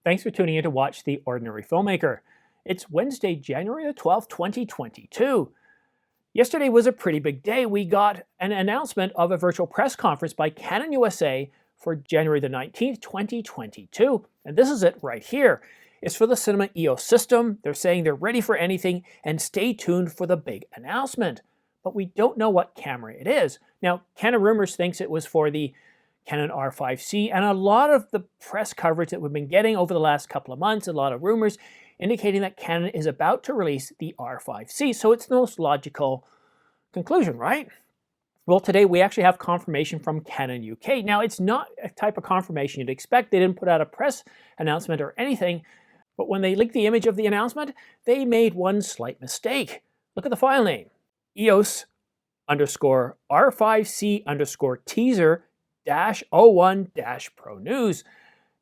Thanks for tuning in to watch The Ordinary Filmmaker. It's Wednesday, January the 12th, 2022. Yesterday was a pretty big day. We got an announcement of a virtual press conference by Canon USA for January the 19th, 2022. And this is it right here. It's for the Cinema EOS system. They're saying they're ready for anything and stay tuned for the big announcement. But we don't know what camera it is. Now, Canon Rumors thinks it was for the Canon R5C, and a lot of the press coverage that we've been getting over the last couple of months, a lot of rumors indicating that Canon is about to release the R5C. So it's the most logical conclusion, right? Well, today we actually have confirmation from Canon UK. Now, it's not a type of confirmation you'd expect. They didn't put out a press announcement or anything, but when they leaked the image of the announcement, they made one slight mistake. Look at the file name, EOS_R5C_teaser -01-Pro News.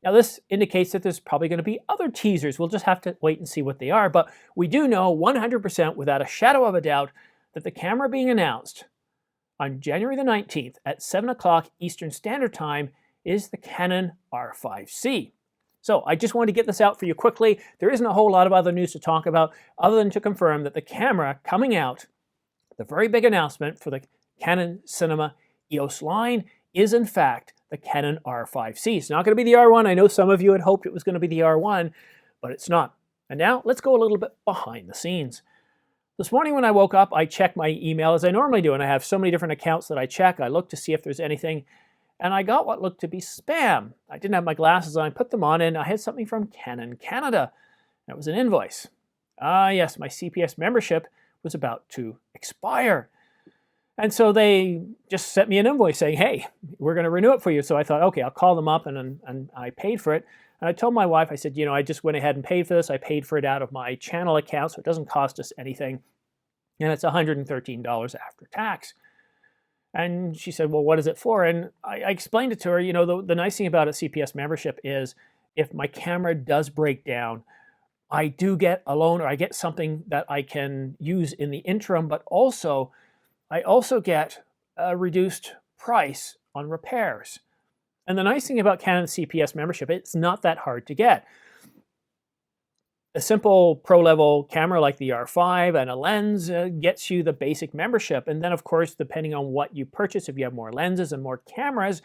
Now this indicates that there's probably going to be other teasers. We'll just have to wait and see what they are. But we do know 100% without a shadow of a doubt that the camera being announced on January the 19th at 7 o'clock Eastern Standard Time is the Canon R5C. So I just wanted to get this out for you quickly. There isn't a whole lot of other news to talk about other than to confirm that the camera coming out, the very big announcement for the Canon Cinema EOS line, is in fact the Canon R5C. It's not going to be the R1. I know some of you had hoped it was going to be the R1, but it's not. And now let's go a little bit behind the scenes. This morning when I woke up, I checked my email as I normally do, and I have so many different accounts that I check. I look to see if there's anything, and I got what looked to be spam. I didn't have my glasses on, I put them on, and I had something from Canon Canada. That was an invoice. Ah yes, my CPS membership was about to expire. And so they just sent me an invoice saying, hey, we're going to renew it for you. So I thought, okay, I'll call them up, and I paid for it. And I told my wife, I said, I just went ahead and paid for this. I paid for it out of my channel account, so it doesn't cost us anything. And it's $113 after tax. And she said, well, what is it for? And I explained it to her. The nice thing about a CPS membership is if my camera does break down, I do get a loan, or I get something that I can use in the interim, but I also get a reduced price on repairs. And the nice thing about Canon CPS membership, it's not that hard to get. A simple pro-level camera like the R5 and a lens gets you the basic membership. And then, of course, depending on what you purchase, if you have more lenses and more cameras,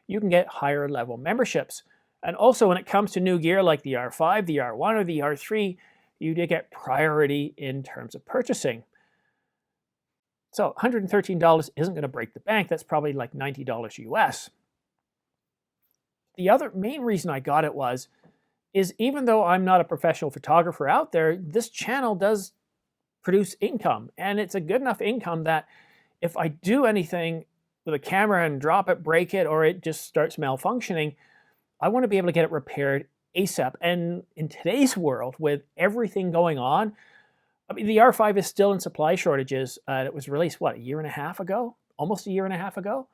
you can get higher level memberships. And also, when it comes to new gear like the R5, the R1, or the R3, you do get priority in terms of purchasing. So $113 isn't going to break the bank. That's probably like $90 US. The other main reason I got it is even though I'm not a professional photographer out there, this channel does produce income. And it's a good enough income that if I do anything with a camera and drop it, break it, or it just starts malfunctioning, I want to be able to get it repaired ASAP. And in today's world, with everything going on, I mean, the R5 is still in supply shortages. It was released, what, a year and a half ago? Almost a year and a half ago?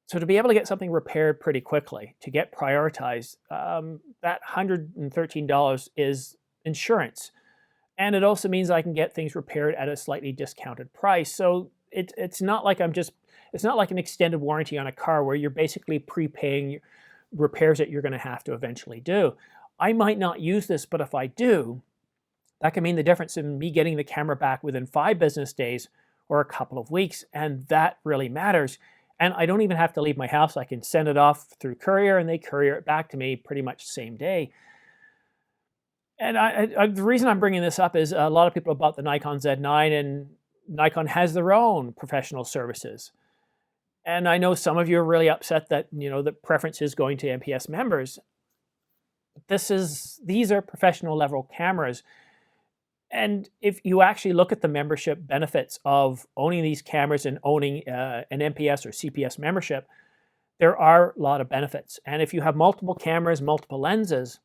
So to be able to get something repaired pretty quickly, to get prioritized, that $113 is insurance. And it also means I can get things repaired at a slightly discounted price. So it's not like it's not like an extended warranty on a car where you're basically prepaying repairs that you're going to have to eventually do. I might not use this, but if I do, that can mean the difference in me getting the camera back within 5 business days or a couple of weeks, and that really matters. And I don't even have to leave my house. I can send it off through courier, and they courier it back to me pretty much the same day. And the reason I'm bringing this up is a lot of people have bought the Nikon Z9, and Nikon has their own professional services. And I know some of you are really upset that the preference is going to NPS members. These are professional level cameras. And if you actually look at the membership benefits of owning these cameras and owning an NPS or CPS membership, there are a lot of benefits. And if you have multiple cameras, multiple lenses,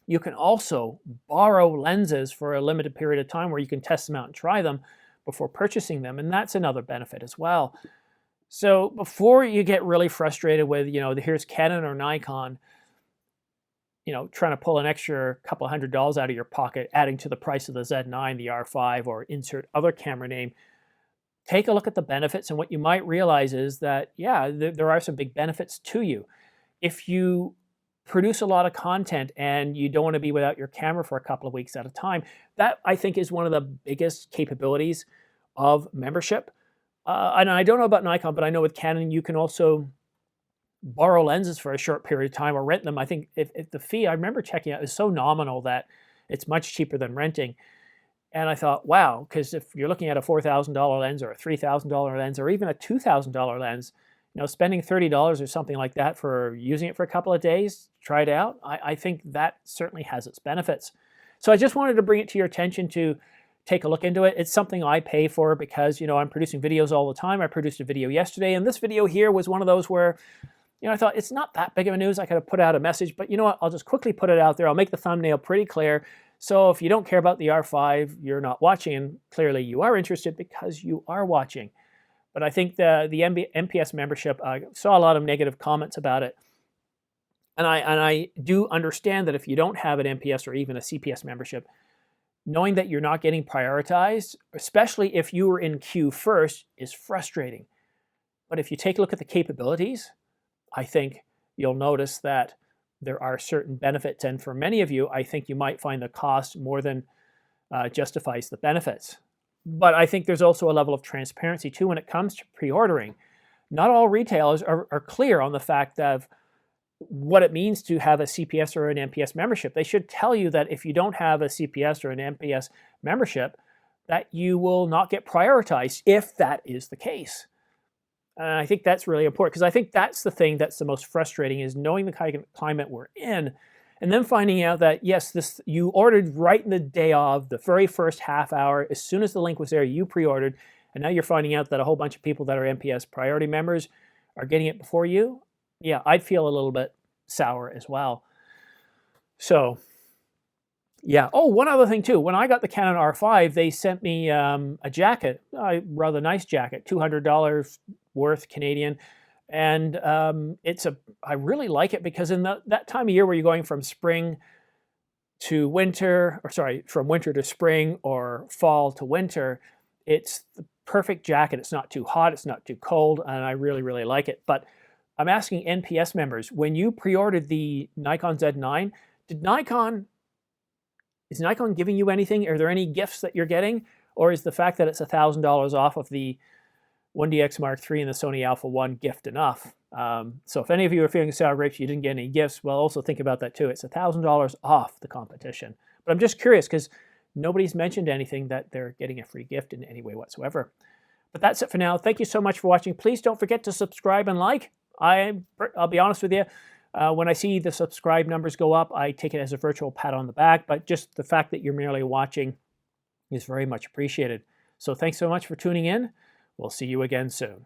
you can also borrow lenses for a limited period of time where you can test them out and try them before purchasing them. And that's another benefit as well. So before you get really frustrated with, here's Canon or Nikon, trying to pull an extra couple $100 out of your pocket, adding to the price of the Z9, the R5, or insert other camera name, take a look at the benefits. And what you might realize is that, yeah, there are some big benefits to you. If you produce a lot of content and you don't want to be without your camera for a couple of weeks at a time. That, I think, is one of the biggest capabilities of membership. And I don't know about Nikon, but I know with Canon, you can also borrow lenses for a short period of time or rent them. I think if the fee, I remember checking out, is so nominal that it's much cheaper than renting. And I thought, wow, because if you're looking at a $4,000 lens or a $3,000 lens or even a $2,000 lens, spending $30 or something like that for using it for a couple of days, try it out, I think that certainly has its benefits. So I just wanted to bring it to your attention to take a look into it. It's something I pay for because, I'm producing videos all the time. I produced a video yesterday, and this video here was one of those where, I thought it's not that big of a news. I could have put out a message, but you know what? I'll just quickly put it out there. I'll make the thumbnail pretty clear. So if you don't care about the R5, you're not watching, and clearly you are interested because you are watching. But I think the NPS membership, I saw a lot of negative comments about it. And I do understand that if you don't have an NPS or even a CPS membership, knowing that you're not getting prioritized, especially if you were in queue first, is frustrating. But if you take a look at the capabilities, I think you'll notice that there are certain benefits. And for many of you, I think you might find the cost more than justifies the benefits. But I think there's also a level of transparency too when it comes to pre-ordering. Not all retailers are clear on the fact of what it means to have a CPS or an NPS membership. They should tell you that if you don't have a CPS or an NPS membership, that you will not get prioritized if that is the case. And I think that's really important because I think that's the thing that's the most frustrating is knowing the kind of climate we're in and then finding out that, yes, this you ordered right in the day of, the very first half hour, as soon as the link was there, you pre-ordered, and now you're finding out that a whole bunch of people that are NPS priority members are getting it before you. Yeah, I'd feel a little bit sour as well. So, yeah. Oh, one other thing too. When I got the Canon R5, they sent me a jacket, a rather nice jacket, $200 worth Canadian. And I really like it because in that time of year where you're going from spring to winter, or sorry, from winter to spring or fall to winter, it's the perfect jacket. It's not too hot, it's not too cold, and I really, really like it. But I'm asking NPS members, when you pre-ordered the Nikon Z9, is Nikon giving you anything? Are there any gifts that you're getting? Or is the fact that it's $1,000 off of the 1DX Mark III and the Sony Alpha 1 gift enough? So if any of you are feeling sour grapes, you didn't get any gifts, well, also think about that too. It's $1,000 off the competition. But I'm just curious because nobody's mentioned anything that they're getting a free gift in any way whatsoever. But that's it for now. Thank you so much for watching. Please don't forget to subscribe and like. I'll be honest with you, when I see the subscribe numbers go up, I take it as a virtual pat on the back, but just the fact that you're merely watching is very much appreciated. So thanks so much for tuning in. We'll see you again soon.